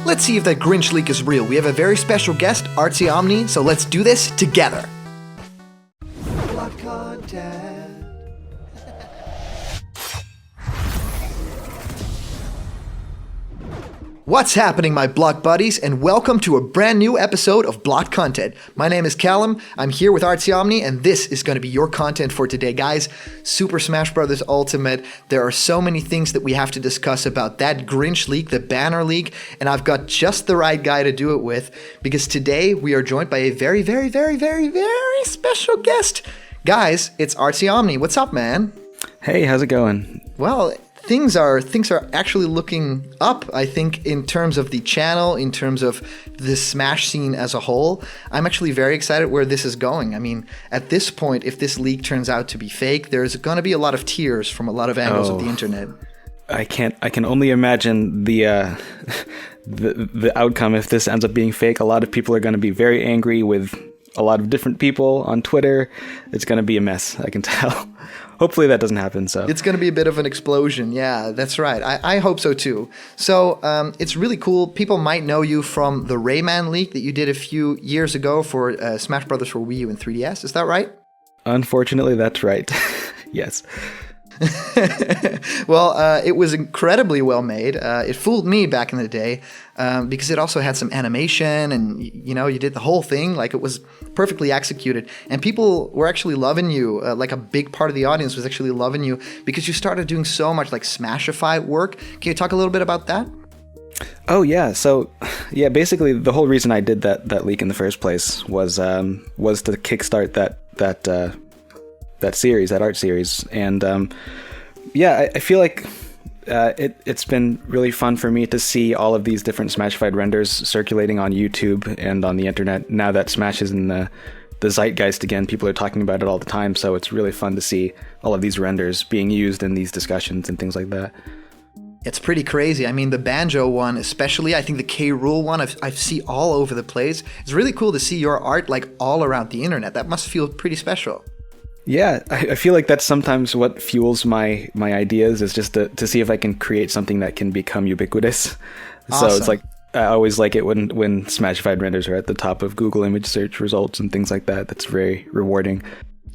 Let's see if that Grinch leak is real. We have a very special guest, ARTSY OMNI, so let's do this together. Blood content. What's happening, my block buddies, and welcome to a brand new episode of Block Content. My name is Callum, I'm here with ARTSY OMNI, and this is going to be your content for today. Guys, Super Smash Bros. Ultimate, there are so many things that we have to discuss about that Grinch leak, the banner leak, and I've got just the right guy to do it with, because today we are joined by a very, very, very, very, very special guest. Guys, it's ARTSY OMNI. What's up, man? Hey, how's it going? Well, Things are actually looking up, I think, in terms of the channel, in terms of the Smash scene as a whole. I'm actually very excited where this is going. I mean, at this point, if this leak turns out to be fake, there's going to be a lot of tears from a lot of angles of the internet. I can only imagine the outcome if this ends up being fake. A lot of people are going to be very angry with a lot of different people on Twitter. It's going to be a mess, I can tell. Hopefully that doesn't happen. So it's going to be a bit of an explosion. Yeah, that's right. I hope so too. So it's really cool. People might know you from the Rayman leak that you did a few years ago for Smash Bros. For Wii U and 3DS. Is that right? Unfortunately, that's right. Yes. Well, it was incredibly well made. It fooled me back in the day because it also had some animation and, you did the whole thing. Like, it was perfectly executed. And people were actually loving you. Like, a big part of the audience was actually loving you because you started doing so much, like, Smashify work. Can you talk a little bit about that? Oh, yeah. So, yeah, basically the whole reason I did that leak in the first place was to kickstart that series, that art series. And I feel like it's been really fun for me to see all of these different Smashified renders circulating on YouTube and on the internet now that Smash is in the zeitgeist again. People are talking about it all the time, so it's really fun to see all of these renders being used in these discussions and things like that. It's pretty crazy. I mean, the Banjo one especially, I think the K. Rool one, I see all over the place. It's really cool to see your art like all around the internet. That must feel pretty special. Yeah, I feel like that's sometimes what fuels my ideas, is just to see if I can create something that can become ubiquitous. Awesome. So it's like, I always like it when Smashified renders are at the top of Google image search results and things like that. That's very rewarding.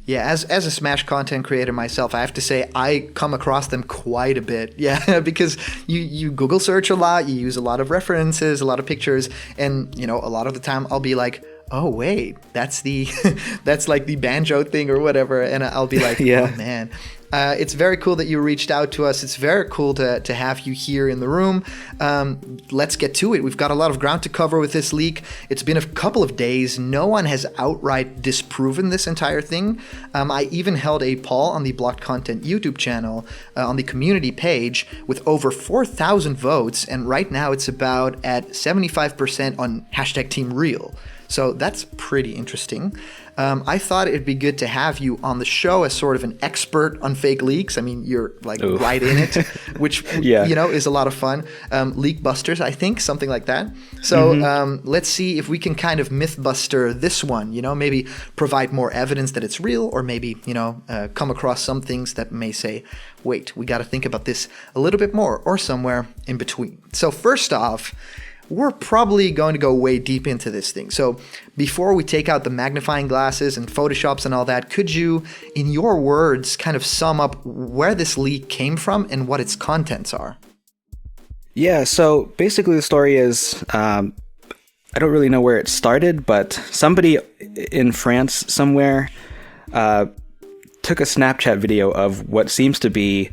Yeah, as a Smash content creator myself, I have to say I come across them quite a bit. Yeah, because you Google search a lot, you use a lot of references, a lot of pictures, and a lot of the time I'll be like, oh wait, that's like the Banjo thing or whatever, and I'll be like, yeah. Oh man. It's very cool that you reached out to us. It's very cool to have you here in the room. Let's get to it. We've got a lot of ground to cover with this leak. It's been a couple of days. No one has outright disproven this entire thing. I even held a poll on the Blocked Content YouTube channel on the community page with over 4,000 votes, and right now it's about at 75% on #TeamReal. So that's pretty interesting. I thought it'd be good to have you on the show as sort of an expert on fake leaks. I mean, you're like right in it, which is a lot of fun. Leakbusters, I think, something like that. So let's see if we can kind of mythbuster this one. Maybe provide more evidence that it's real, or maybe come across some things that may say, wait, we got to think about this a little bit more, or somewhere in between. So first off, we're probably going to go way deep into this thing. So before we take out the magnifying glasses and Photoshops and all that, could you, in your words, kind of sum up where this leak came from and what its contents are? Yeah, so basically the story is, I don't really know where it started, but somebody in France somewhere took a Snapchat video of what seems to be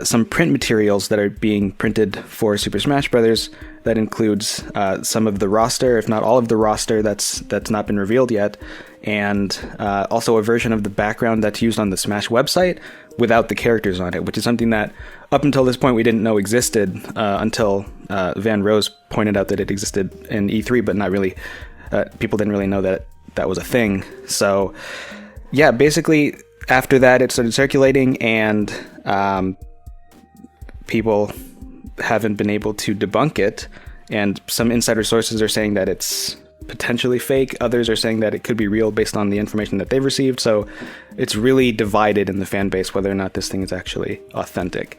some print materials that are being printed for Super Smash Bros. That includes some of the roster, if not all of the roster that's not been revealed yet, and also a version of the background that's used on the Smash website without the characters on it, which is something that up until this point we didn't know existed until Van Rose pointed out that it existed in E3, but not really. People didn't really know that that was a thing. So yeah, basically after that it started circulating, and people haven't been able to debunk it, and some insider sources are saying that it's potentially fake. Others are saying that it could be real based on the information that they've received. So it's really divided in the fan base whether or not this thing is actually authentic.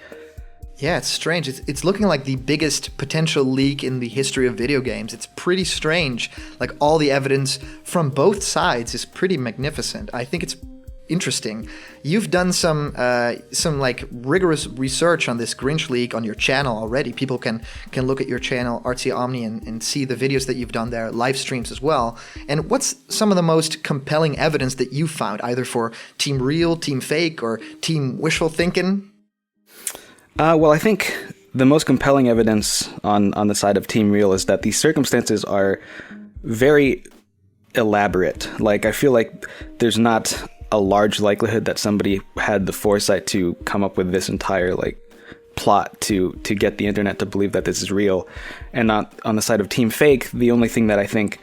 Yeah, it's strange. It's looking like the biggest potential leak in the history of video games. It's pretty strange. Like, all the evidence from both sides is pretty magnificent. I think it's interesting. You've done some like rigorous research on this Grinch leak on your channel already. People can look at your channel, ARTSY OMNI, and see the videos that you've done there, live streams as well. And what's some of the most compelling evidence that you found, either for Team Real, Team Fake, or Team Wishful Thinking? Well, I think the most compelling evidence on the side of Team Real is that these circumstances are very elaborate. Like, I feel like there's not a large likelihood that somebody had the foresight to come up with this entire like plot to get the internet to believe that this is real. And not on the side of Team Fake, the only thing that I think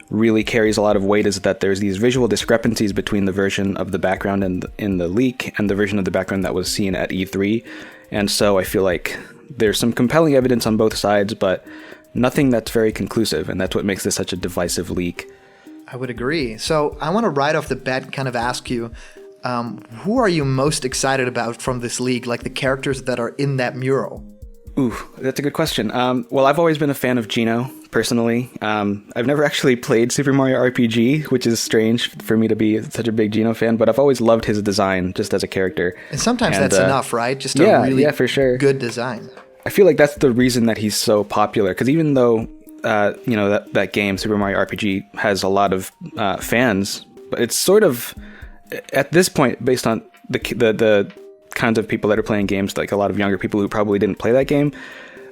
really carries a lot of weight is that there's these visual discrepancies between the version of the background in the leak and the version of the background that was seen at E3. And so I feel like there's some compelling evidence on both sides, but nothing that's very conclusive, and that's what makes this such a divisive leak. I would agree. So I want to right off the bat kind of ask you, who are you most excited about from this league, like the characters that are in that mural? Ooh, that's a good question. Well, I've always been a fan of Geno, personally. I've never actually played Super Mario RPG, which is strange for me to be such a big Geno fan, but I've always loved his design just as a character. And sometimes that's enough, right? Just a really for sure. good design. I feel like that's the reason that he's so popular, because even though that game, Super Mario RPG, has a lot of fans, but it's sort of, at this point, based on the kinds of people that are playing games, like a lot of younger people who probably didn't play that game,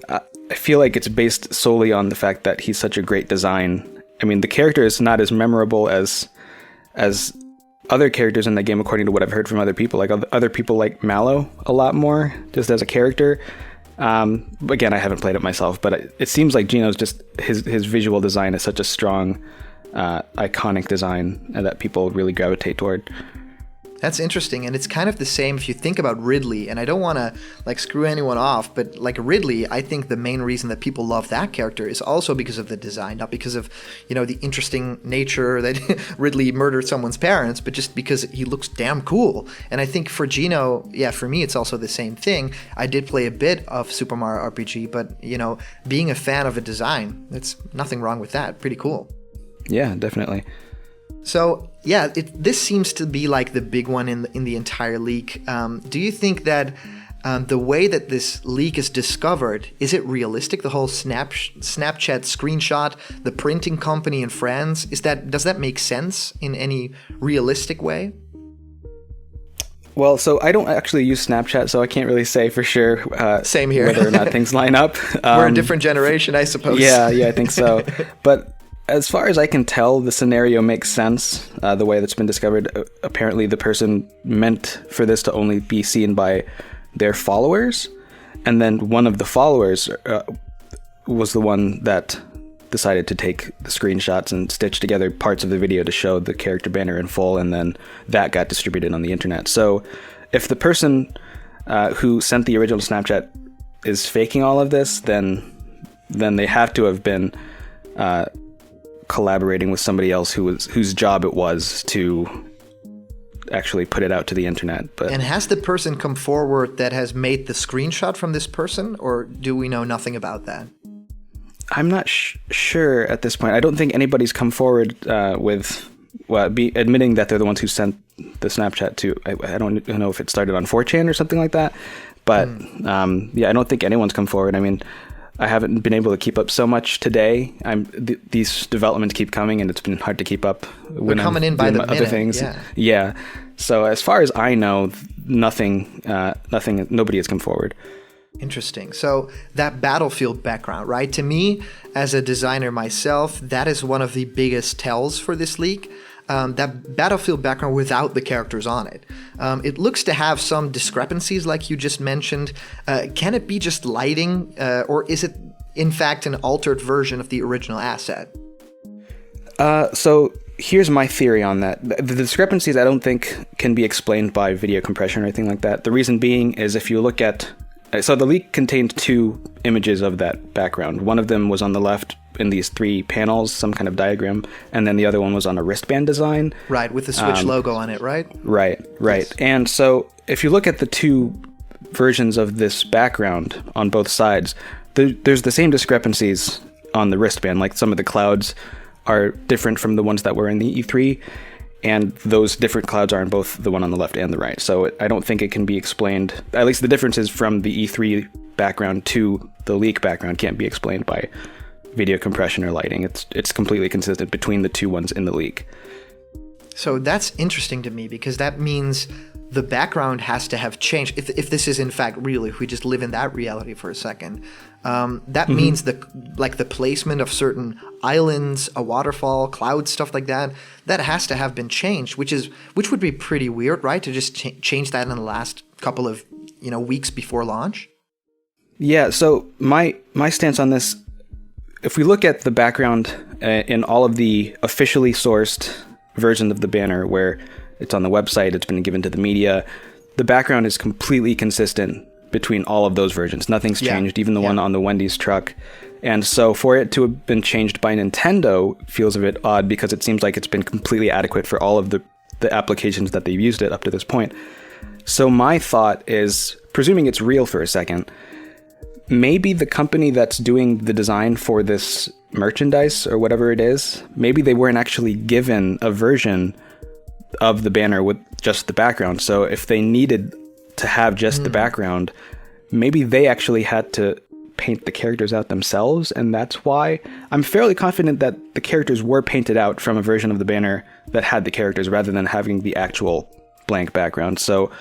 I feel like it's based solely on the fact that he's such a great design. I mean, the character is not as memorable as other characters in the game, according to what I've heard from other people. Like, other people like Mallow a lot more, just as a character. Again, I haven't played it myself, but it seems like Geno's just his visual design is such a strong, iconic design that people really gravitate toward. That's interesting, and it's kind of the same if you think about Ridley, and I don't want to like screw anyone off, but like Ridley, I think the main reason that people love that character is also because of the design, not because of, the interesting nature that Ridley murdered someone's parents, but just because he looks damn cool. And I think for Geno, for me, it's also the same thing. I did play a bit of Super Mario RPG, but, being a fan of a design, there's nothing wrong with that. Pretty cool. Yeah, definitely. So, this seems to be like the big one in the entire leak. Do you think that the way that this leak is discovered, is it realistic? The whole Snapchat screenshot, the printing company in France, does that make sense in any realistic way? Well, so I don't actually use Snapchat, so I can't really say for sure Same here. whether or not things line up. We're a different generation, I suppose. Yeah, I think so. But as far as I can tell, the scenario makes sense, the way that's been discovered. Apparently, the person meant for this to only be seen by their followers, and then one of the followers was the one that decided to take the screenshots and stitch together parts of the video to show the character banner in full, and then that got distributed on the internet. So if the person who sent the original Snapchat is faking all of this, then they have to have been collaborating with somebody else whose job it was to actually put it out to the internet. And has the person come forward that has made the screenshot from this person, or do we know nothing about that? I'm not sure at this point. I don't think anybody's come forward with admitting that they're the ones who sent the Snapchat to. I don't know if it started on 4chan or something like that, but I don't think anyone's come forward. I mean, I haven't been able to keep up so much today. These developments keep coming, and it's been hard to keep up when coming in by the minute. Other things. Yeah. So as far as I know, nobody has come forward. Interesting. So that Battlefield background, right? To me, as a designer myself, that is one of the biggest tells for this leak. That Battlefield background without the characters on it. It looks to have some discrepancies like you just mentioned. Can it be just lighting, or is it in fact an altered version of the original asset? So here's my theory on that. The discrepancies I don't think can be explained by video compression or anything like that. The reason being is if you look at... So the leak contained two images of that background. One of them was on the left in these three panels, some kind of diagram, and then the other one was on a wristband design. Right, with the Switch logo on it, right? Right. Yes. And so if you look at the two versions of this background on both sides, there's the same discrepancies on the wristband. Like some of the clouds are different from the ones that were in the E3, and those different clouds are in both the one on the left and the right. So I don't think it can be explained, at least the differences from the E3 background to the Leak background can't be explained by video compression or lighting. It's completely consistent between the two ones in the Leak. So that's interesting to me, because that means the background has to have changed. If this is in fact real, if we just live in that reality for a second, that means the placement of certain islands, a waterfall, clouds, stuff like that, that has to have been changed, which would be pretty weird, right? To just change that in the last couple of weeks before launch. Yeah. So my stance on this, if we look at the background in all of the officially sourced version of the banner where it's on the website, it's been given to the media, the background is completely consistent between all of those versions. Nothing's changed, even the one on the Wendy's truck. And so for it to have been changed by Nintendo feels a bit odd, because it seems like it's been completely adequate for all of the applications that they've used it up to this point. So my thought is, presuming it's real for a second, maybe the company that's doing the design for this merchandise or whatever it is, maybe they weren't actually given a version of the banner with just the background. So if they needed to have just the background, maybe they actually had to paint the characters out themselves, and that's why I'm fairly confident that the characters were painted out from a version of the banner that had the characters rather than having the actual blank background. So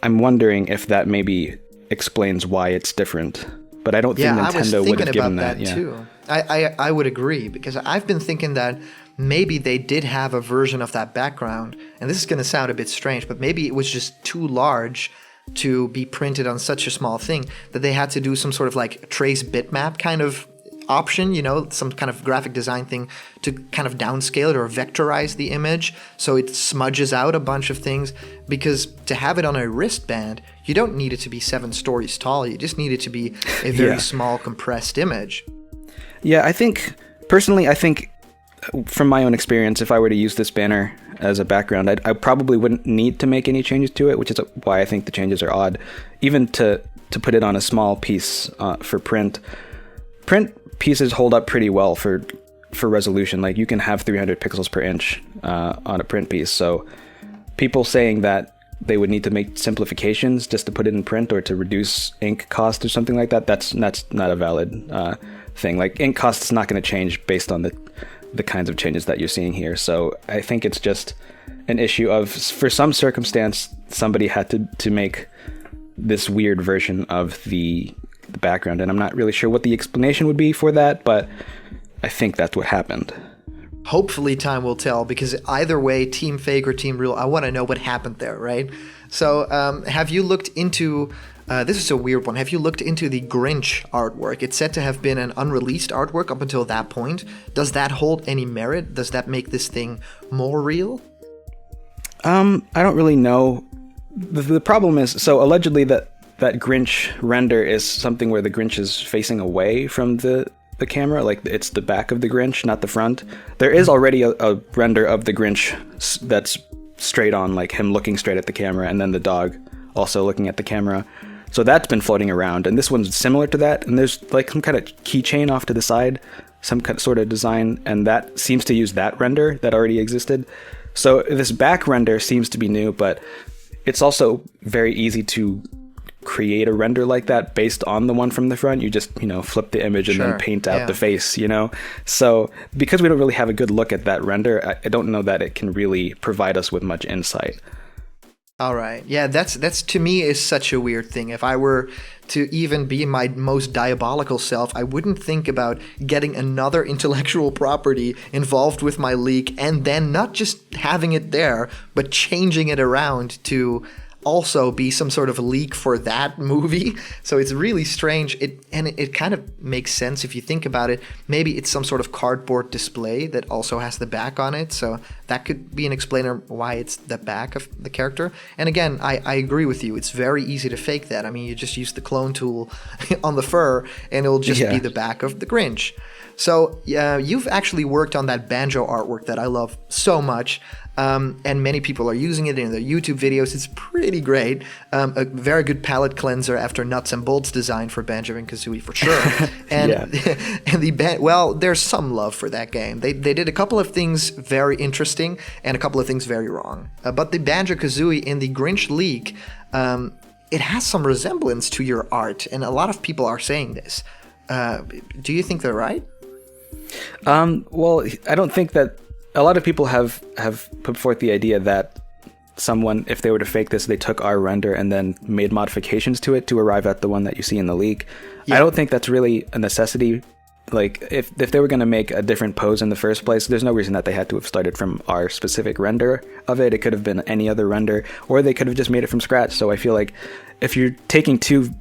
I'm wondering if that maybe explains why it's different. But I don't think Nintendo would have given that. Too. I would agree, because I've been thinking that maybe they did have a version of that background, and this is going to sound a bit strange, but maybe it was just too large to be printed on such a small thing that they had to do some sort of like trace bitmap kind of option, some kind of graphic design thing to kind of downscale it or vectorize the image so it smudges out a bunch of things. Because to have it on a wristband, you don't need it to be 7 stories tall. You just need it to be a very small compressed image. Yeah, I think from my own experience, if I were to use this banner as a background, I probably wouldn't need to make any changes to it, which is why I think the changes are odd. Even to put it on a small piece for print. Print pieces hold up pretty well for resolution. Like, you can have 300 pixels per inch on a print piece. So people saying that they would need to make simplifications just to put it in print or to reduce ink cost or something like that, that's not a valid thing. Like, ink cost is not going to change based on the kinds of changes that you're seeing here. So I think it's just an issue of, for some circumstance, somebody had to make this weird version of the background, and I'm not really sure what the explanation would be for that, but I think that's what happened. Hopefully time will tell, because either way, Team Fake or Team Real, I want to know what happened there, right? So have you looked into, this is a weird one, have you looked into the Grinch artwork? It's said to have been an unreleased artwork up until that point. Does that hold any merit? Does that make this thing more real? I don't really know. The problem is, so allegedly that Grinch render is something where the Grinch is facing away from the camera, like it's the back of the Grinch, not the front. There is already a render of the Grinch that's straight on, like him looking straight at the camera, and then the dog also looking at the camera. So that's been floating around, and this one's similar to that, and there's like some kind of keychain off to the side, some kind of sort of design, and that seems to use that render that already existed. So this back render seems to be new, but it's also very easy to create a render like that based on the one from the front. You just, flip the image and then paint out the face, So because we don't really have a good look at that render, I don't know that it can really provide us with much insight. All right. Yeah, that's to me is such a weird thing. If I were to even be my most diabolical self, I wouldn't think about getting another intellectual property involved with my leak and then not just having it there, but changing it around to also be some sort of leak for that movie. So it's really strange. It kind of makes sense if you think about it. Maybe it's some sort of cardboard display that also has the back on it. So that could be an explainer why it's the back of the character. And again, I agree with you. It's very easy to fake that. I mean, you just use the clone tool on the fur and it'll just be the back of the Grinch. So you've actually worked on that Banjo artwork that I love so much. and many people are using it in their YouTube videos. It's pretty great. A very good palette cleanser after Nuts and Bolts design for Banjo and Kazooie for sure. And and there's some love for that game. They did a couple of things very interesting and a couple of things very wrong. But the Banjo-Kazooie in the Grinch leak, it has some resemblance to your art, and a lot of people are saying this. Do you think they're right? Well, I don't think that a lot of people have put forth the idea that someone, if they were to fake this, they took our render and then made modifications to it to arrive at the one that you see in the leak. Yeah. I don't think that's really a necessity. Like, if they were going to make a different pose in the first place, there's no reason that they had to have started from our specific render of it. It could have been any other render, or they could have just made it from scratch. So I feel like if you're taking two,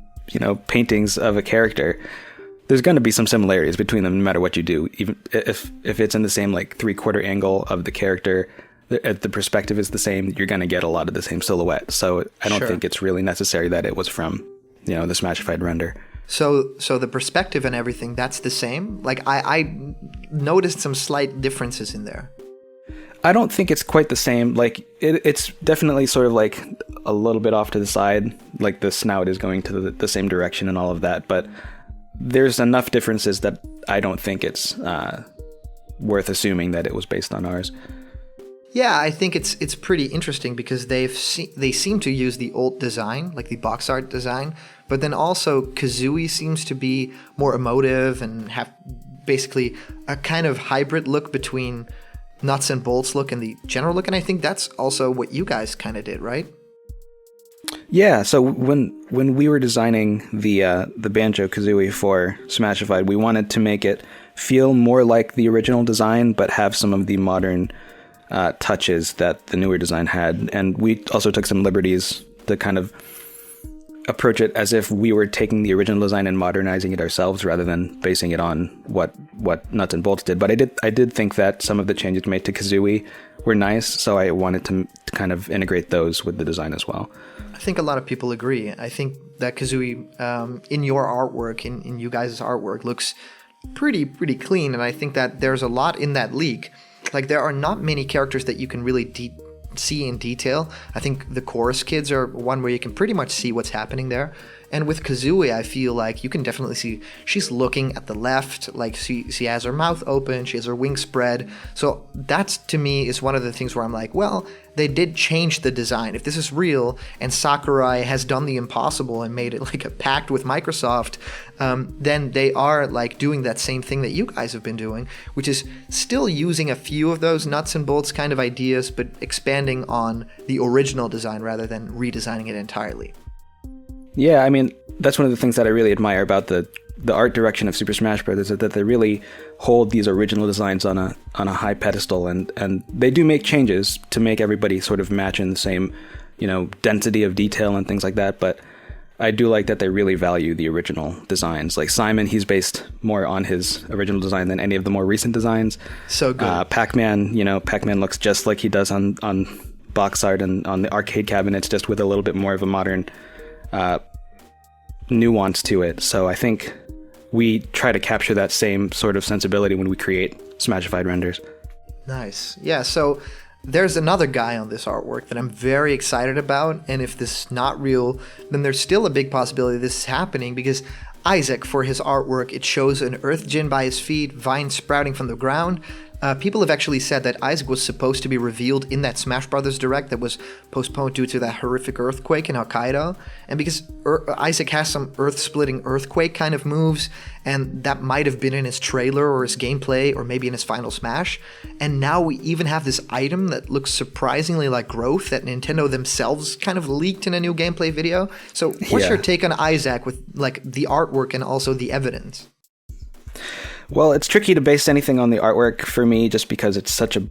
paintings of a character, there's going to be some similarities between them no matter what you do. Even if it's in the same, like, 3/4 angle of the character, the perspective is the same, you're going to get a lot of the same silhouette. So I don't think it's really necessary that it was from, the Smashified render. So the perspective and everything, that's the same? Like, I noticed some slight differences in there. I don't think it's quite the same. Like, it's definitely sort of like a little bit off to the side. Like, the snout is going to the same direction and all of that, but there's enough differences that I don't think it's worth assuming that it was based on ours. Yeah, I think it's pretty interesting because they seem to use the old design, like the box art design, but then also Kazooie seems to be more emotive and have basically a kind of hybrid look between Nuts and Bolts look and the general look, and I think that's also what you guys kind of did, right? Yeah, so when we were designing the Banjo-Kazooie for Smashified, we wanted to make it feel more like the original design, but have some of the modern touches that the newer design had. And we also took some liberties to kind of approach it as if we were taking the original design and modernizing it ourselves rather than basing it on what Nuts and Bolts did. But I did think that some of the changes made to Kazooie were nice, so I wanted to kind of integrate those with the design as well. I think a lot of people agree. I think that Kazooie, in your artwork, in you guys' artwork, looks pretty clean, and I think that there's a lot in that leak. Like, there are not many characters that you can really see in detail. I think the chorus kids are one where you can pretty much see what's happening there. And with Kazooie, I feel like you can definitely see she's looking at the left, like she has her mouth open, she has her wings spread. So that, to me, is one of the things where I'm like, well, they did change the design. If this is real and Sakurai has done the impossible and made it like a pact with Microsoft, then they are like doing that same thing that you guys have been doing, which is still using a few of those nuts and bolts kind of ideas, but expanding on the original design rather than redesigning it entirely. Yeah, I mean, that's one of the things that I really admire about the art direction of Super Smash Bros. Is that they really hold these original designs on a high pedestal, and they do make changes to make everybody sort of match in the same, density of detail and things like that. But I do like that they really value the original designs. Like Simon, he's based more on his original design than any of the more recent designs. So good. Pac-Man, Pac-Man looks just like he does on box art and on the arcade cabinets, just with a little bit more of a modern nuance to it. So I think we try to capture that same sort of sensibility when we create Smashified renders. Nice. Yeah, so there's another guy on this artwork that I'm very excited about, and if this is not real, then there's still a big possibility this is happening, because Isaac, for his artwork, it shows an earth djinn by his feet, vines sprouting from the ground. People have actually said that Isaac was supposed to be revealed in that Smash Brothers Direct that was postponed due to that horrific earthquake in Hokkaido. And because Isaac has some earth-splitting earthquake kind of moves, and that might have been in his trailer or his gameplay or maybe in his final Smash. And now we even have this item that looks surprisingly like growth that Nintendo themselves kind of leaked in a new gameplay video. So what's your take on Isaac with like the artwork and also the evidence? Well, it's tricky to base anything on the artwork for me, just because it's such a,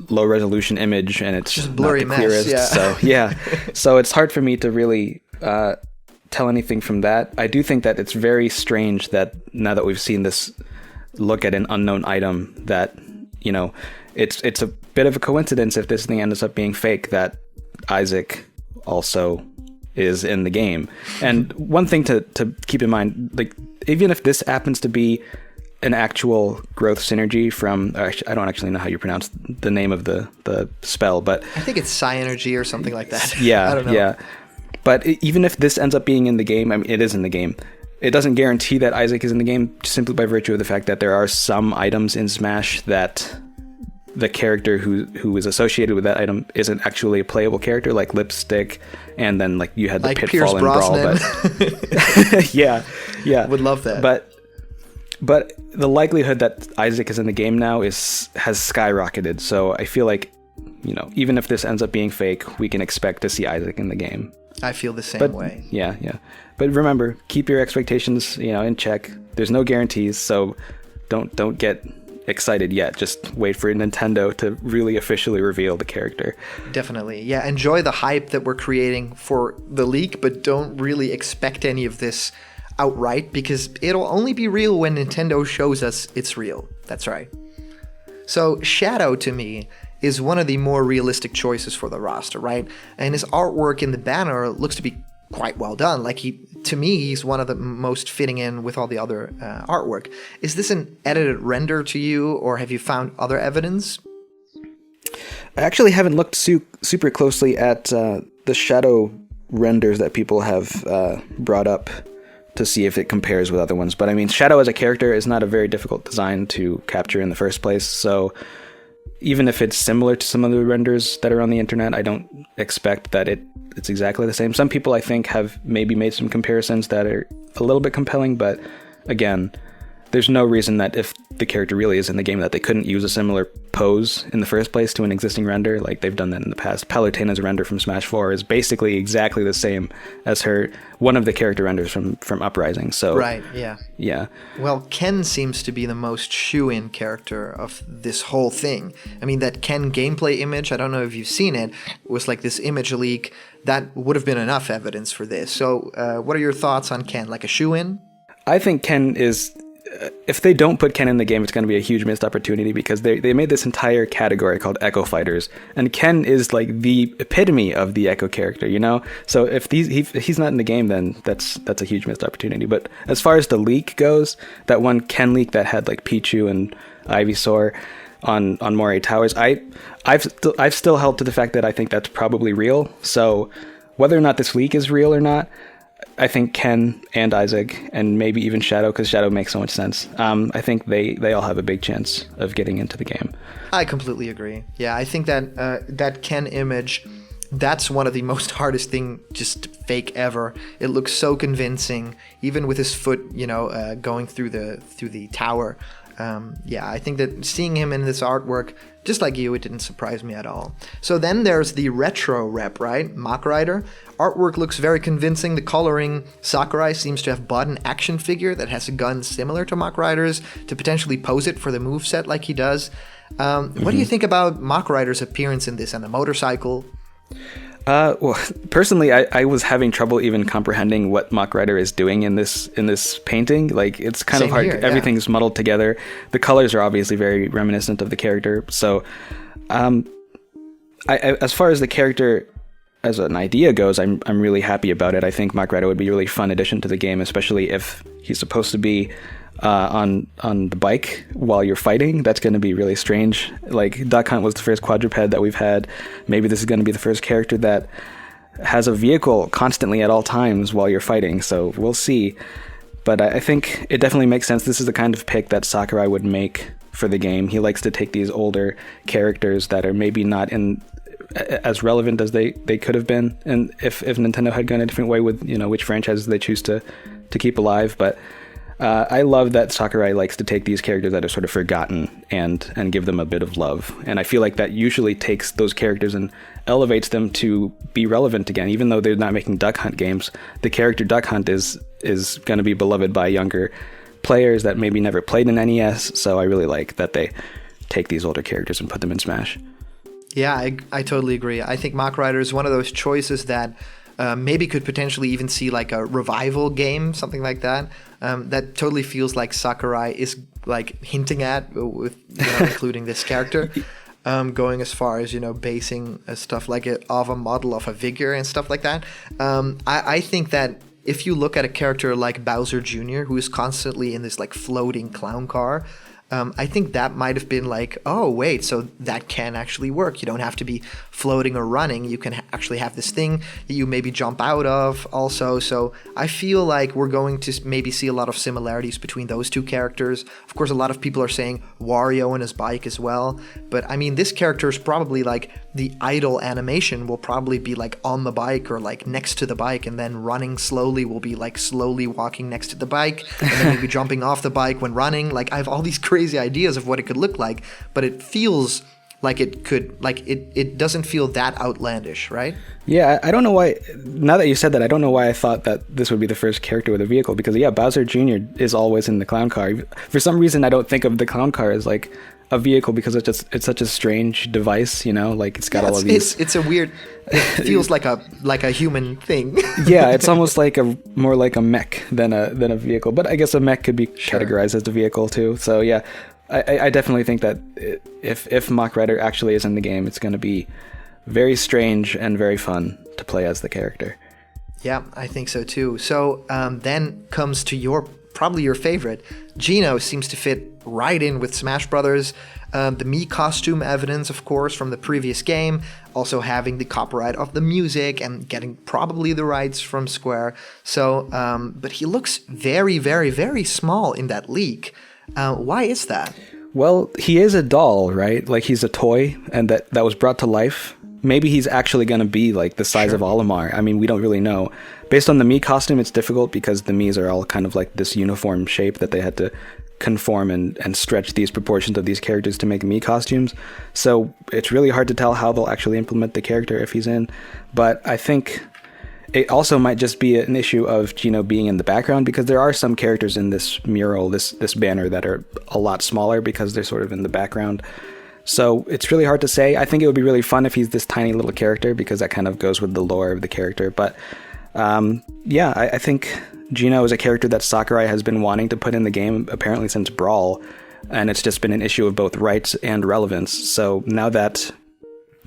low resolution image and it's just blurry not the clearest. Mess, yeah. So it's hard for me to really tell anything from that. I do think that it's very strange that now that we've seen this look at an unknown item, that, it's a bit of a coincidence if this thing ends up being fake, that Isaac also is in the game. And one thing to keep in mind, like, even if this happens to be an actual growth synergy from, I don't actually know how you pronounce the name of the spell, but I think it's psi energy or something like that. Yeah, I don't know. yeah. But even if this ends up being in the game, I mean, it is in the game. It doesn't guarantee that Isaac is in the game simply by virtue of the fact that there are some items in Smash that the character who is associated with that item isn't actually a playable character, like Lipstick, and then like you had the like Pitfall Pierce and Brawl. But yeah. Would love that. But the likelihood that Isaac is in the game now has skyrocketed. So I feel like, you know, even if this ends up being fake, we can expect to see Isaac in the game. I feel the same way. Yeah. But remember, keep your expectations, you know, in check. There's no guarantees, so don't get excited yet. Just wait for Nintendo to really officially reveal the character. Definitely. Yeah, enjoy the hype that we're creating for the leak, but don't really expect any of this outright, because it'll only be real when Nintendo shows us it's real. That's right. So Shadow, to me, is one of the more realistic choices for the roster, right? And his artwork in the banner looks to be quite well done. Like, to me, he's one of the most fitting in with all the other artwork. Is this an edited render to you, or have you found other evidence? I actually haven't looked super closely at the Shadow renders that people have brought up to see if it compares with other ones. But I mean, Shadow as a character is not a very difficult design to capture in the first place, so even if it's similar to some of the renders that are on the internet, I don't expect that it's exactly the same. Some people, I think, have maybe made some comparisons that are a little bit compelling, but again, there's no reason that if the character really is in the game that they couldn't use a similar pose in the first place to an existing render. Like, they've done that in the past. Palutena's render from Smash 4 is basically exactly the same as one of the character renders from Uprising. So right, yeah. Yeah. Well, Ken seems to be the most shoe-in character of this whole thing. I mean, that Ken gameplay image, I don't know if you've seen it, was like this image leak. That would have been enough evidence for this. So what are your thoughts on Ken? Like a shoe-in? I think Ken is... if they don't put Ken in the game, it's going to be a huge missed opportunity, because they made this entire category called Echo Fighters, and Ken is like the epitome of the Echo character, you know? So if he's not in the game, then that's a huge missed opportunity. But as far as the leak goes, that one Ken leak that had like Pichu and Ivysaur on Moray Towers, I've still held to the fact that I think that's probably real. So whether or not this leak is real or not, I think Ken and Isaac, and maybe even Shadow, because Shadow makes so much sense. I think they all have a big chance of getting into the game. I completely agree. Yeah, I think that that Ken image, that's one of the most hardest thing, just fake ever. It looks so convincing, even with his foot, going through the tower. Yeah, I think that seeing him in this artwork, just like you, it didn't surprise me at all. So then there's the retro rep, right? Mach Rider. Artwork looks very convincing. The coloring, Sakurai seems to have bought an action figure that has a gun similar to Mach Rider's to potentially pose it for the moveset like he does. What do you think about Mach Rider's appearance in this and the motorcycle? Well, personally, I was having trouble even comprehending what Mach Rider is doing in this painting. Like, it's kind Same of hard. Here, yeah. Everything's muddled together. The colors are obviously very reminiscent of the character. So, as far as the character as an idea goes, I'm really happy about it. I think Mach Rider would be a really fun addition to the game, especially if he's supposed to be on the bike while you're fighting. That's going to be really strange. Like, Duck Hunt was the first quadruped that we've had. Maybe this is going to be the first character that has a vehicle constantly at all times while you're fighting, so we'll see. But I think it definitely makes sense. This is the kind of pick that Sakurai would make for the game. He likes to take these older characters that are maybe not as relevant as they could have been, and if Nintendo had gone a different way with which franchises they choose to keep alive. But I love that Sakurai likes to take these characters that are sort of forgotten and give them a bit of love. And I feel like that usually takes those characters and elevates them to be relevant again. Even though they're not making Duck Hunt games, the character Duck Hunt is going to be beloved by younger players that maybe never played an NES. So I really like that they take these older characters and put them in Smash. Yeah, I totally agree. I think Mach Rider is one of those choices that maybe could potentially even see like a revival game, something like that. That totally feels like Sakurai is like hinting at with including this character, going as far as basing stuff like it off a model of a figure and stuff like that. I think that if you look at a character like Bowser Jr., who is constantly in this like floating clown car, I think that might have been like, oh, wait, so that can actually work. You don't have to be floating or running. You can actually have this thing that you maybe jump out of also. So I feel like we're going to maybe see a lot of similarities between those two characters. Of course, a lot of people are saying Wario and his bike as well. But I mean, this character is probably like the idle animation will probably be like on the bike or like next to the bike, and then running slowly will be like slowly walking next to the bike and then maybe jumping off the bike when running. Like I have all these crazy ideas of what it could look like, but it feels like it could, like it doesn't feel that outlandish, right? Yeah, I don't know why, now that you said that, I don't know why I thought that this would be the first character with a vehicle, because yeah, Bowser Jr. is always in the clown car. For some reason, I don't think of the clown car as like a vehicle because it's such a strange device, you know, like it's got all of these. It's a weird. It feels like a human thing. Yeah, it's almost like more like a mech than a vehicle. But I guess a mech could be categorized as a vehicle too. So yeah, I definitely think that if Mach Rider actually is in the game, it's going to be very strange and very fun to play as the character. Yeah, I think so too. So then comes to probably your favorite. Geno seems to fit right in with Smash Brothers. The Mii costume evidence, of course, from the previous game. Also having the copyright of the music and getting probably the rights from Square. So, but he looks very, very, very small in that leak. Why is that? Well, he is a doll, right? Like he's a toy, and that was brought to life. Maybe he's actually going to be like the size of Olimar. I mean, we don't really know. Based on the Mii costume, it's difficult because the Miis are all kind of like this uniform shape that they had to conform and stretch these proportions of these characters to make Mii costumes. So it's really hard to tell how they'll actually implement the character if he's in. But I think it also might just be an issue of Geno being in the background, because there are some characters in this mural, this banner, that are a lot smaller because they're sort of in the background. So it's really hard to say. I think it would be really fun if he's this tiny little character, because that kind of goes with the lore of the character. But yeah, I think Geno is a character that Sakurai has been wanting to put in the game apparently since Brawl, and it's just been an issue of both rights and relevance. So now that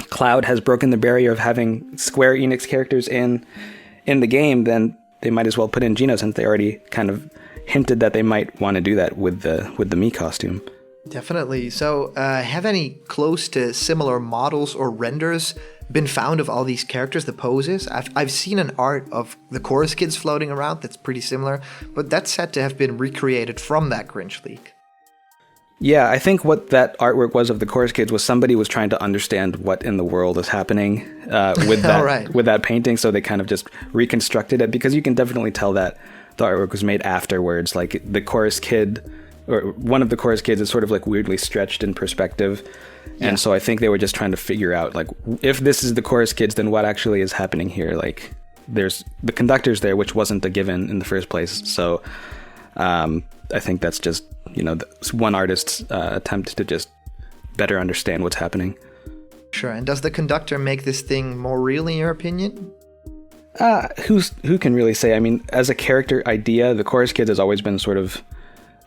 Cloud has broken the barrier of having Square Enix characters in the game, then they might as well put in Geno, since they already kind of hinted that they might want to do that with the Mii costume. Definitely. So have any close to similar models or renders been found of all these characters, the poses? I've seen an art of the Chorus Kids floating around that's pretty similar, but that's said to have been recreated from that Grinch leak. Yeah, I think what that artwork was of the Chorus Kids was somebody was trying to understand what in the world is happening with that right. with that painting, so they kind of just reconstructed it, because you can definitely tell that the artwork was made afterwards. Like the Chorus Kid, or one of the Chorus Kids, is sort of like weirdly stretched in perspective. And so I think they were just trying to figure out, like, if this is the Chorus Kids, then what actually is happening here? Like, there's the conductor's there, which wasn't a given in the first place. So I think that's just, you know, one artist's attempt to just better understand what's happening. Sure. And does the conductor make this thing more real, in your opinion? Who can really say? I mean, as a character idea, the Chorus Kids has always been sort of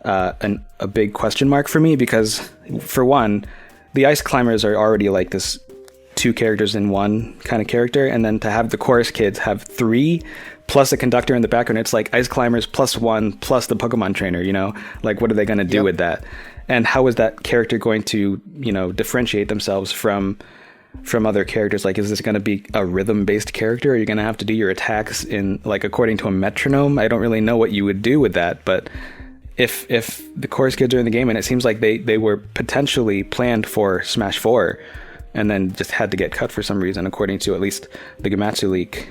a big question mark for me, because, for one, the Ice Climbers are already like this two characters in one kind of character, and then to have the Chorus Kids have three plus a conductor in the background, it's like Ice Climbers plus one plus the Pokemon trainer, you know? Like, what are they going to do with that? And how is that character going to, you know, differentiate themselves from other characters? Like, is this going to be a rhythm-based character? Are you going to have to do your attacks in, like, according to a metronome? I don't really know what you would do with that, but if the Chorus Kids are in the game, and it seems like they were potentially planned for Smash 4 and then just had to get cut for some reason, according to at least the Gamatsu leak.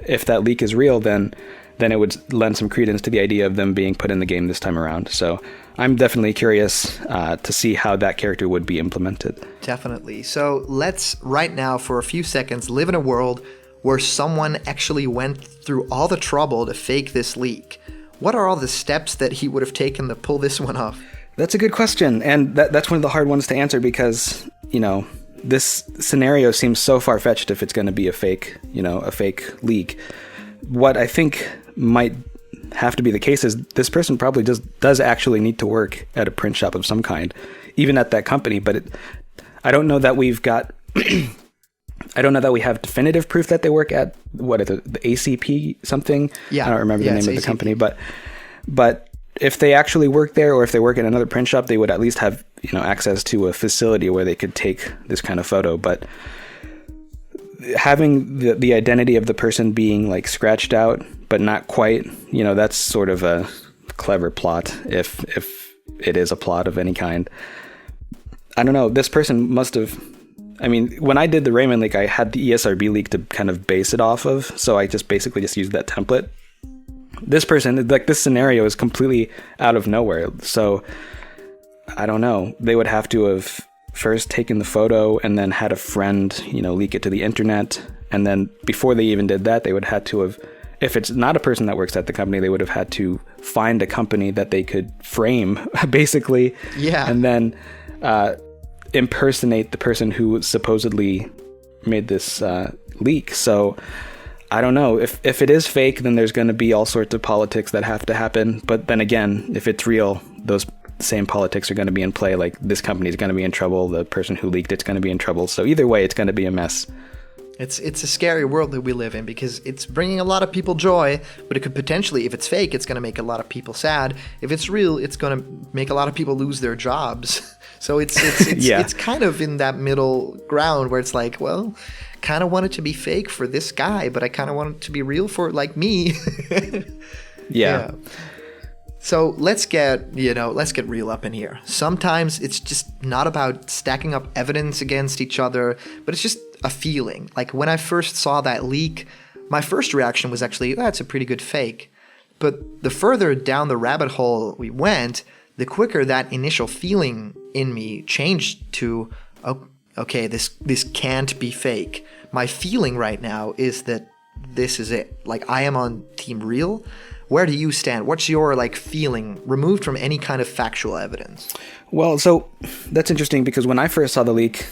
If that leak is real, then it would lend some credence to the idea of them being put in the game this time around. So I'm definitely curious to see how that character would be implemented. Definitely. So let's, right now, for a few seconds, live in a world where someone actually went through all the trouble to fake this leak. What are all the steps that he would have taken to pull this one off? That's a good question, and that's one of the hard ones to answer, because, you know, this scenario seems so far-fetched if it's going to be a fake leak. What I think might have to be the case is this person probably does actually need to work at a print shop of some kind, even at that company. But I don't know that we've got I I don't know that we have definitive proof that they work at what is it, the ACP something. Yeah, I don't remember the name of the ACP. company, but if they actually work there, or if they work at another print shop, they would at least have access to a facility where they could take this kind of photo. But having the identity of the person being like scratched out, but not quite, that's sort of a clever plot if it is a plot of any kind. I don't know. This person must have. I mean, when I did the Rayman leak, I had the ESRB leak to kind of base it off of, so I just basically used that template. This person, like this scenario, is completely out of nowhere. So I don't know. They would have to have first taken the photo and then had a friend, leak it to the internet, and then before they even did that, they would have to have. If it's not a person that works at the company, they would have had to find a company that they could frame, basically. Yeah. And then impersonate the person who supposedly made this leak. So I don't know. If it is fake, then there's going to be all sorts of politics that have to happen. But then again, if it's real, those same politics are going to be in play. Like, this company is going to be in trouble. The person who leaked it's going to be in trouble. So either way, it's going to be a mess. It's a scary world that we live in, because it's bringing a lot of people joy, but it could potentially, if it's fake, it's going to make a lot of people sad. If it's real, it's going to make a lot of people lose their jobs. So it's Yeah. It's kind of in that middle ground where it's like, well, kind of want it to be fake for this guy, but I kind of want it to be real for like me. Yeah. So let's get real up in here. Sometimes it's just not about stacking up evidence against each other, but it's just a feeling. Like, when I first saw that leak, my first reaction was actually, that's a pretty good fake. But the further down the rabbit hole we went, the quicker that initial feeling in me changed to, oh, okay, this can't be fake. My feeling right now is that this is it. Like, I am on team real. Where do you stand? What's your feeling removed from any kind of factual evidence? Well, so that's interesting, because when I first saw the leak,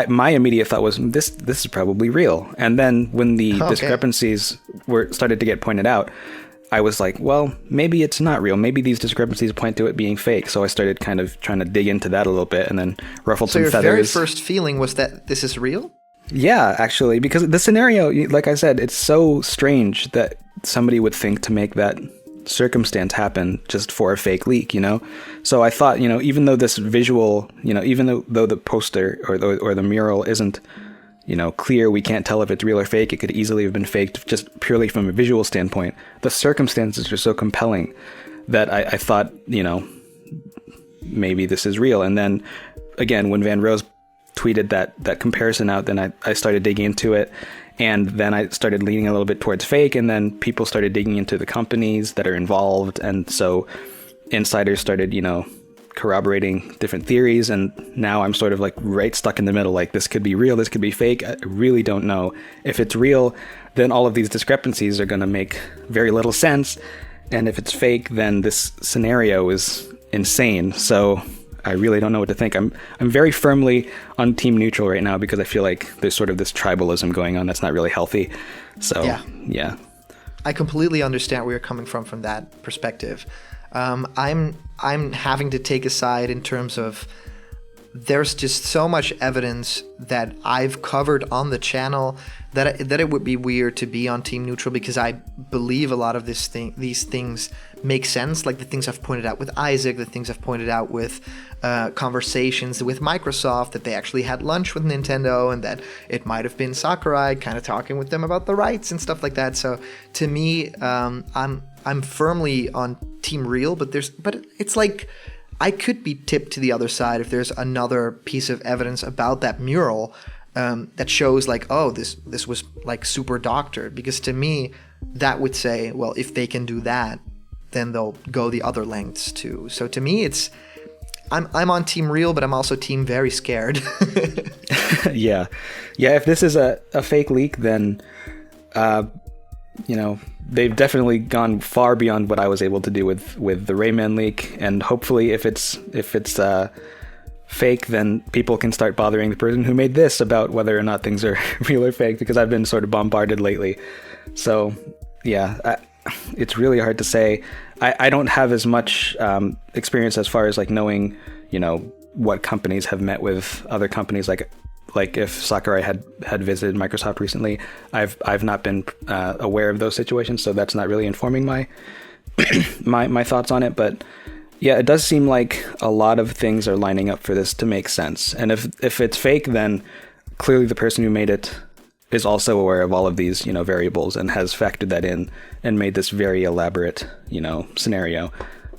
my immediate thought was this is probably real. And then when the discrepancies started to get pointed out, I was like, well, maybe it's not real. Maybe these discrepancies point to it being fake. So I started kind of trying to dig into that a little bit, and then ruffled some feathers. So your very first feeling was that this is real? Yeah, actually, because the scenario, like I said, it's so strange that somebody would think to make that circumstance happen just for a fake leak, So I thought, even though this visual, even though the poster or the mural isn't, clear, we can't tell if it's real or fake, it could easily have been faked just purely from a visual standpoint. The circumstances are so compelling that I thought, maybe this is real. And then again, when Van Rose tweeted that comparison out, then I started digging into it, and then I started leaning a little bit towards fake, and then people started digging into the companies that are involved, and so insiders started corroborating different theories, and now I'm sort of like right stuck in the middle, like, this could be real, this could be fake. I really don't know. If it's real, then all of these discrepancies are going to make very little sense, and if it's fake, then this scenario is insane. So I really don't know what to think. I'm very firmly on team neutral right now, because I feel like there's sort of this tribalism going on that's not really healthy. So yeah. I completely understand where you're coming from that perspective. I'm having to take a side in terms of, there's just so much evidence that I've covered on the channel that it would be weird to be on team neutral, because I believe a lot of these things make sense, like the things I've pointed out with Isaac, the things I've pointed out with conversations with Microsoft, that they actually had lunch with Nintendo, and that it might have been Sakurai kind of talking with them about the rights and stuff like that. So to me, I'm firmly on team real, but it's like, I could be tipped to the other side if there's another piece of evidence about that mural that shows like, oh, this was like super doctored. Because to me, that would say, well, if they can do that, then they'll go the other lengths too. So to me, I'm on team real, but I'm also team very scared. Yeah. If this is a fake leak, then they've definitely gone far beyond what I was able to do with the Rayman leak, and hopefully if it's fake, then people can start bothering the person who made this about whether or not things are real or fake, because I've been sort of bombarded lately. So yeah, it's really hard to say. I don't have as much experience as far as like knowing, what companies have met with other companies. Like like if Sakurai had visited Microsoft recently. I've not been aware of those situations, so that's not really informing my my thoughts on it. But yeah, it does seem like a lot of things are lining up for this to make sense. And if it's fake, then clearly the person who made it is also aware of all of these, variables and has factored that in and made this very elaborate, scenario.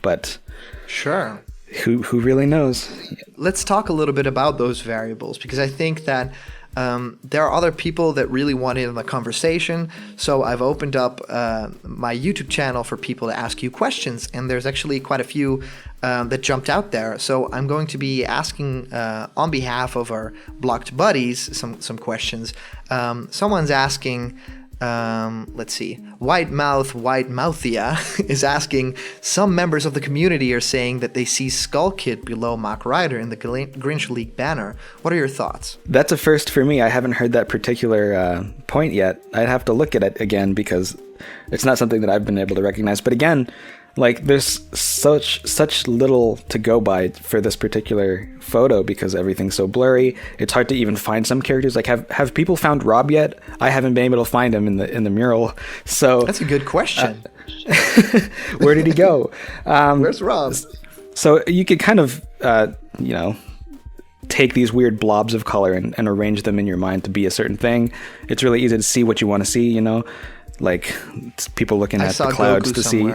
But sure, who really knows? Let's talk a little bit about those variables, because I think that there are other people that really want in on the conversation. So I've opened up my YouTube channel for people to ask you questions, and there's actually quite a few that jumped out there. So I'm going to be asking on behalf of our blocked buddies some questions. Someone's asking, let's see, White Mouthia is asking, some members of the community are saying that they see Skull Kid below Mach Rider in the Grinch League banner. What are your thoughts? That's a first for me. I haven't heard that particular point yet. I'd have to look at it again because it's not something that I've been able to recognize. But again, like there's such little to go by for this particular photo because everything's so blurry. It's hard to even find some characters. Like have people found Rob yet? I haven't been able to find him in the mural. So that's a good question. Where did he go? Where's Rob? So you could kind of take these weird blobs of color and arrange them in your mind to be a certain thing. It's really easy to see what you want to see, like people looking at the clouds to see.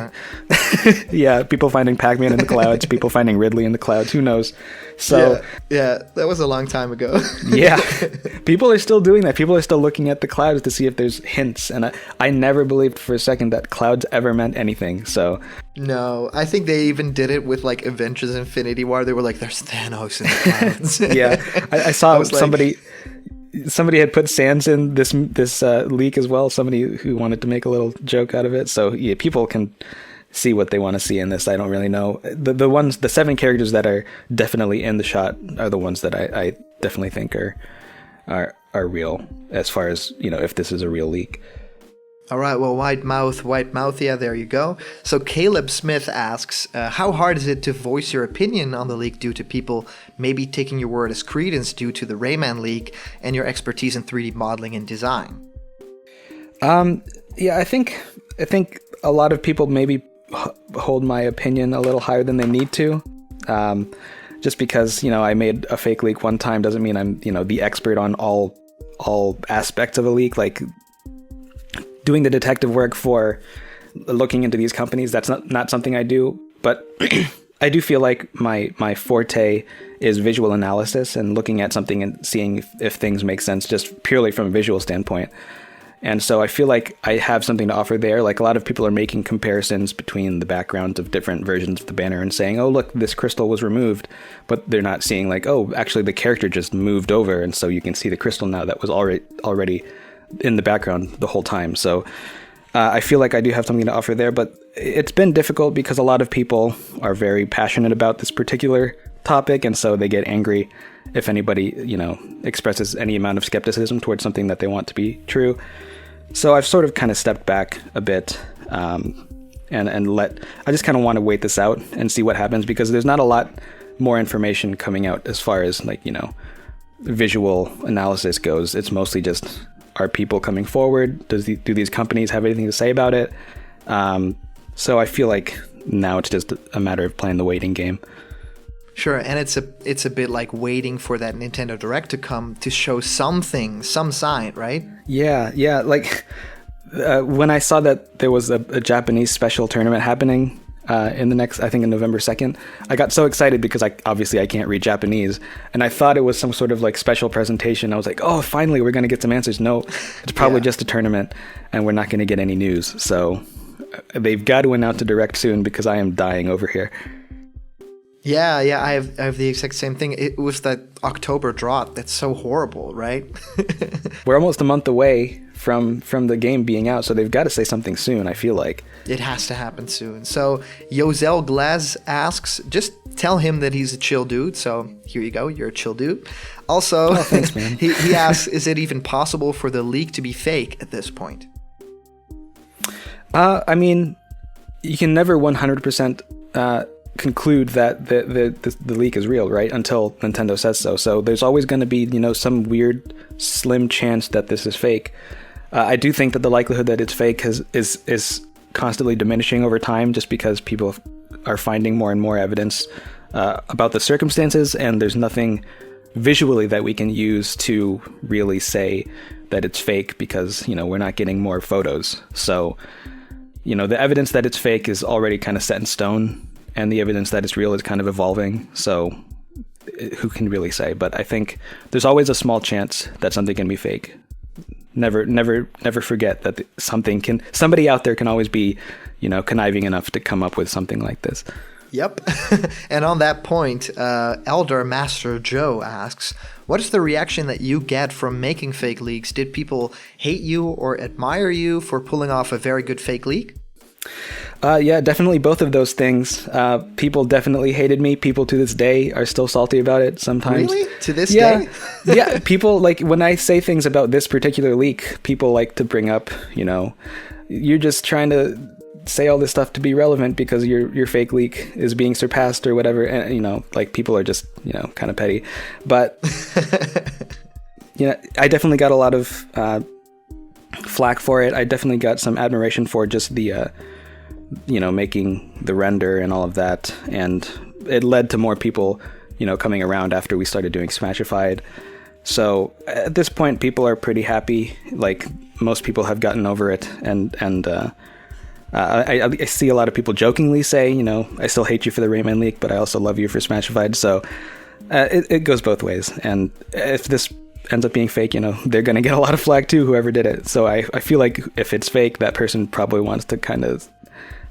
Yeah, people finding Pac-Man in the clouds, people finding Ridley in the clouds, who knows? So yeah, that was a long time ago. Yeah, people are still doing that. People are still looking at the clouds to see if there's hints, and I never believed for a second that clouds ever meant anything. So no, I think they even did it with like Avengers Infinity War. They were like, there's Thanos in the clouds. Yeah, I saw somebody had put sans in this leak as well. Somebody who wanted to make a little joke out of it. So yeah, people can see what they want to see in this. I don't really know. The 7 characters that are definitely in the shot are the ones that I definitely think are real, as far as if this is a real leak. All right, well, White Mouth, yeah, there you go. So Caleb Smith asks, how hard is it to voice your opinion on the leak due to people maybe taking your word as credence due to the Rayman leak and your expertise in 3D modeling and design? Yeah, I think a lot of people maybe hold my opinion a little higher than they need to. Just because, I made a fake leak one time doesn't mean I'm, the expert on all aspects of a leak. Like, doing the detective work for looking into these companies, that's not something I do, but I do feel like my forte is visual analysis and looking at something and seeing if things make sense just purely from a visual standpoint. And so I feel like I have something to offer there. Like a lot of people are making comparisons between the backgrounds of different versions of the banner and saying, oh, look, this crystal was removed, but they're not seeing like, oh, actually the character just moved over. And so you can see the crystal now that was already in the background the whole time. So I feel like I do have something to offer there, but it's been difficult because a lot of people are very passionate about this particular topic, and so they get angry if anybody, expresses any amount of skepticism towards something that they want to be true. So I've sort of kind of stepped back a bit and I just kind of want to wait this out and see what happens, because there's not a lot more information coming out as far as visual analysis goes. It's mostly just, are people coming forward? Do these companies have anything to say about it? So I feel like now it's just a matter of playing the waiting game. Sure, and it's a bit like waiting for that Nintendo Direct to come to show something, some sign, right? Yeah. Like when I saw that there was a Japanese special tournament happening in November 2nd, I got so excited because I can't read Japanese, and I thought it was some sort of like special presentation. I was like, oh, finally we're going to get some answers. No, it's probably just a tournament and we're not going to get any news. So they've got to announce a Direct soon because I am dying over here. Yeah, I have the exact same thing. It was that October drought that's so horrible, right? We're almost a month away from the game being out, so they've got to say something soon, I feel like. It has to happen soon. So Yozel Glaz asks, just tell him that he's a chill dude. So here you go, you're a chill dude. Also, thanks, man. he asks, is it even possible for the leak to be fake at this point? I mean, you can never 100% conclude that the leak is real, right? Until Nintendo says so. So there's always going to be, some weird, slim chance that this is fake. I do think that the likelihood that it's fake is constantly diminishing over time, just because people are finding more and more evidence about the circumstances, and there's nothing visually that we can use to really say that it's fake, because we're not getting more photos. So the evidence that it's fake is already kind of set in stone, and the evidence that it's real is kind of evolving. So who can really say? But I think there's always a small chance that something can be fake. Never forget that somebody out there can always be, conniving enough to come up with something like this. Yep. And on that point, Elder Master Joe asks, what is the reaction that you get from making fake leaks? Did people hate you or admire you for pulling off a very good fake leak? Yeah, definitely both of those things. People definitely hated me. People to this day are still salty about it sometimes. Really? To this day? Yeah, people, like, when I say things about this particular leak, people like to bring up, you're just trying to say all this stuff to be relevant because your fake leak is being surpassed or whatever. And, people are just, kind of petty. But, I definitely got a lot of flack for it. I definitely got some admiration for just the, making the render and all of that. And it led to more people, coming around after we started doing Smashified. So at this point, people are pretty happy. Like, most people have gotten over it. I see a lot of people jokingly say, I still hate you for the Rayman leak, but I also love you for Smashified. So it goes both ways. And if this ends up being fake, they're going to get a lot of flack too, whoever did it. So I feel like if it's fake, that person probably wants to kind of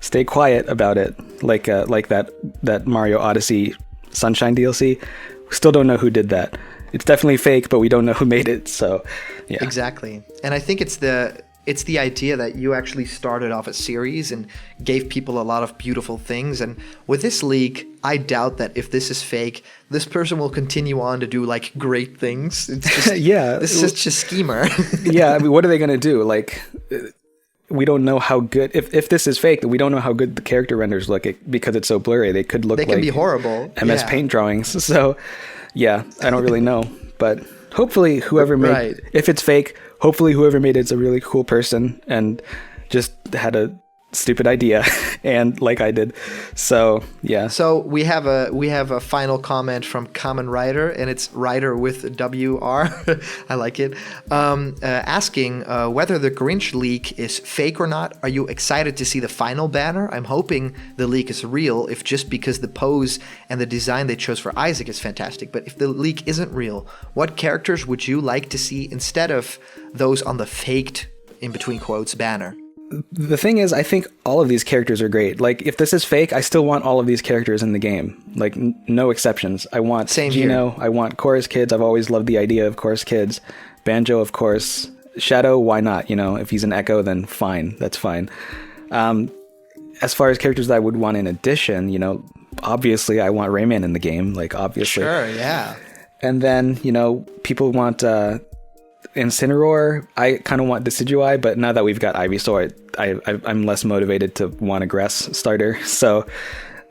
stay quiet about it. Like that Mario Odyssey Sunshine DLC. We still don't know who did that. It's definitely fake, but we don't know who made it. So yeah. Exactly. And I think it's the idea that you actually started off a series and gave people a lot of beautiful things. And with this leak, I doubt that if this is fake, this person will continue on to do like great things. It's just, yeah, this is such a schemer. Yeah, I mean, what are they going to do? Like, we don't know how good, if this is fake, we don't know how good the character renders look because it's so blurry. They could look like be horrible. MS Paint drawings. So yeah, I don't really know. But hopefully whoever made, if it's fake, hopefully whoever made it's a really cool person and just had a stupid idea and like I did. So yeah. So we have a final comment from Kamen Rider, and it's Rider with WR. I like it. Asking whether the Grinch leak is fake or not. Are you excited to see the final banner? I'm hoping the leak is real, if just because the pose and the design they chose for Isaac is fantastic. But if the leak isn't real, what characters would you like to see instead of those on the faked, in between quotes, banner? The thing is, I think all of these characters are great. Like, if this is fake, I still want all of these characters in the game. Like, no exceptions. I want Geno. Here. I want Chorus Kids. I've always loved the idea of Chorus Kids. Banjo, of course. Shadow, why not? If he's an Echo, then fine. That's fine. As far as characters that I would want in addition, obviously I want Rayman in the game. Like, obviously. Sure, yeah. And then, people want... Incineroar, I kind of want Decidueye, but now that we've got Ivysaur, I'm less motivated to want a grass starter. So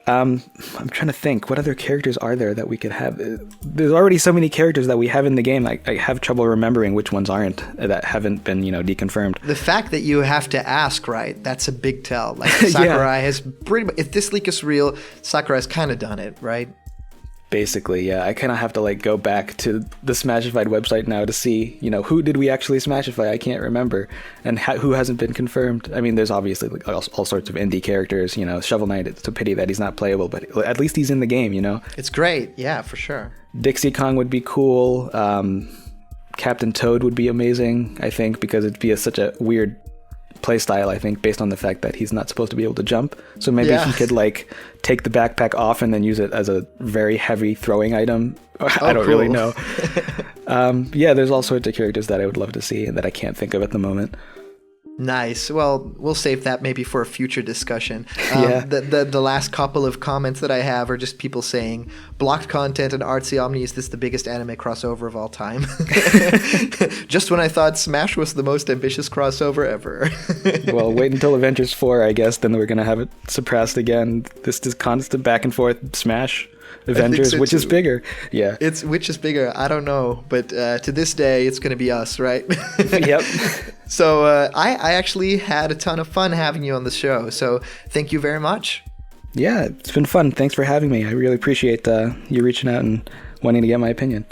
I'm trying to think, what other characters are there that we could have? There's already so many characters that we have in the game. I have trouble remembering which ones aren't, that haven't been, deconfirmed. The fact that you have to ask, right? That's a big tell. Like, Sakurai has pretty much, if this leak is real, Sakurai's kind of done it, right? Basically, yeah. I kind of have to go back to the Smashified website now to see, who did we actually Smashify? I can't remember, and who hasn't been confirmed. I mean, there's obviously all sorts of indie characters. Shovel Knight. It's a pity that he's not playable, but at least he's in the game. It's great. Yeah, for sure. Dixie Kong would be cool. Captain Toad would be amazing. I think because it'd be such a weird playstyle, I think, based on the fact that he's not supposed to be able to jump. So maybe he could take the backpack off and then use it as a very heavy throwing item. I don't really know. Yeah, there's all sorts of characters that I would love to see and that I can't think of at the moment. Nice. Well, we'll save that maybe for a future discussion. Yeah. The last couple of comments that I have are just people saying, blocked content and ARTSY OMNI, is this the biggest anime crossover of all time? Just when I thought Smash was the most ambitious crossover ever. Well, wait until Avengers 4, I guess, then we're going to have it surpassed again. This is constant back and forth Smash. Avengers, so which is bigger? Yeah. Which is bigger? I don't know, but to this day, it's going to be us, right? Yep. So I actually had a ton of fun having you on the show. So thank you very much. Yeah, it's been fun. Thanks for having me. I really appreciate you reaching out and wanting to get my opinion.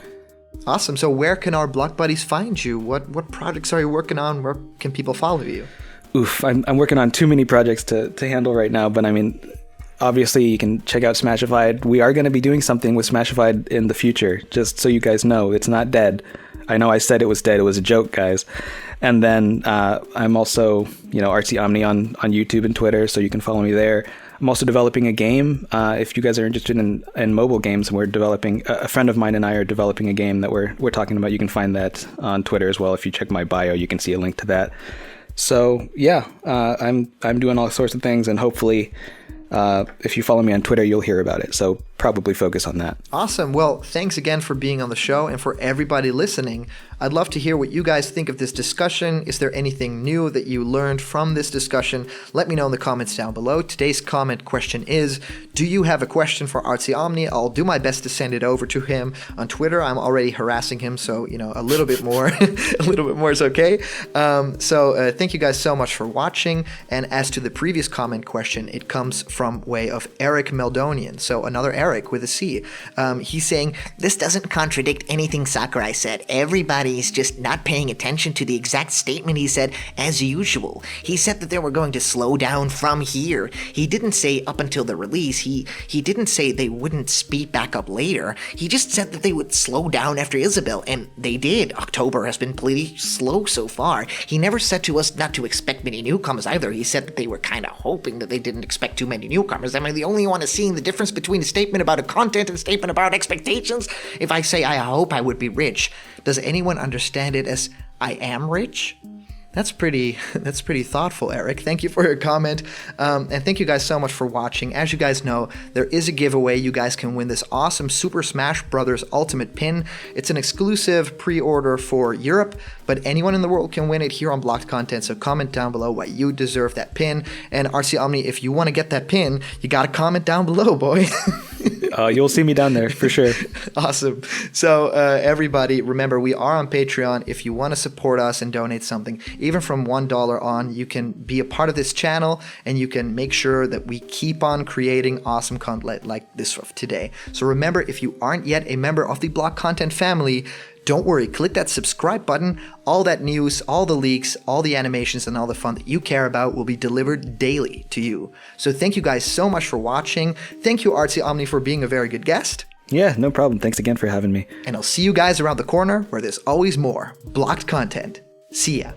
Awesome. So where can our Block Buddies find you? What projects are you working on? Where can people follow you? Oof, I'm working on too many projects to handle right now, but I mean, obviously, you can check out Smashified. We are going to be doing something with Smashified in the future, just so you guys know. It's not dead. I know I said it was dead. It was a joke, guys. And then I'm also, ARTSY OMNI on YouTube and Twitter, so you can follow me there. I'm also developing a game. If you guys are interested in mobile games, we're developing. A friend of mine and I are developing a game that we're talking about. You can find that on Twitter as well. If you check my bio, you can see a link to that. So yeah, I'm doing all sorts of things, and hopefully, if you follow me on Twitter, you'll hear about it. So probably focus on that. Awesome. Well, thanks again for being on the show, and for everybody listening. I'd love to hear what you guys think of this discussion. Is there anything new that you learned from this discussion? Let me know in the comments down below. Today's comment question is, do you have a question for ARTSY OMNI? I'll do my best to send it over to him on Twitter. I'm already harassing him, so a little bit more a little bit more is okay. So thank you guys so much for watching. And as to the previous comment question, it comes from way of Eric Meldonian. So another Eric with a C. He's saying, this doesn't contradict anything Sakurai said. Everybody's just not paying attention to the exact statement he said as usual. He said that they were going to slow down from here. He didn't say up until the release. He didn't say they wouldn't speed back up later. He just said that they would slow down after Isabelle, and they did. October has been pretty slow so far. He never said to us not to expect many newcomers either. He said that they were kind of hoping that they didn't expect too many newcomers. Am I the only one seeing the difference between a statement about a content and a statement about expectations? If I say I hope I would be rich, does anyone understand it as I am rich? That's pretty thoughtful, Eric. Thank you for your comment. And thank you guys so much for watching. As you guys know, there is a giveaway. You guys can win this awesome Super Smash Bros. Ultimate pin. It's an exclusive pre-order for Europe, but anyone in the world can win it here on Blocked Content. So comment down below why you deserve that pin. And ARTSY OMNI, if you want to get that pin, you got to comment down below, boy. You'll see me down there for sure. Awesome. So everybody, remember, we are on Patreon. If you want to support us and donate something, even from $1 on, you can be a part of this channel, and you can make sure that we keep on creating awesome content like this of today. So remember, if you aren't yet a member of the Block Content family, don't worry, click that subscribe button. All that news, all the leaks, all the animations, and all the fun that you care about will be delivered daily to you. So thank you guys so much for watching. Thank you, ARTSY OMNI, for being a very good guest. Yeah, no problem. Thanks again for having me. And I'll see you guys around the corner where there's always more Blocked Content. See ya.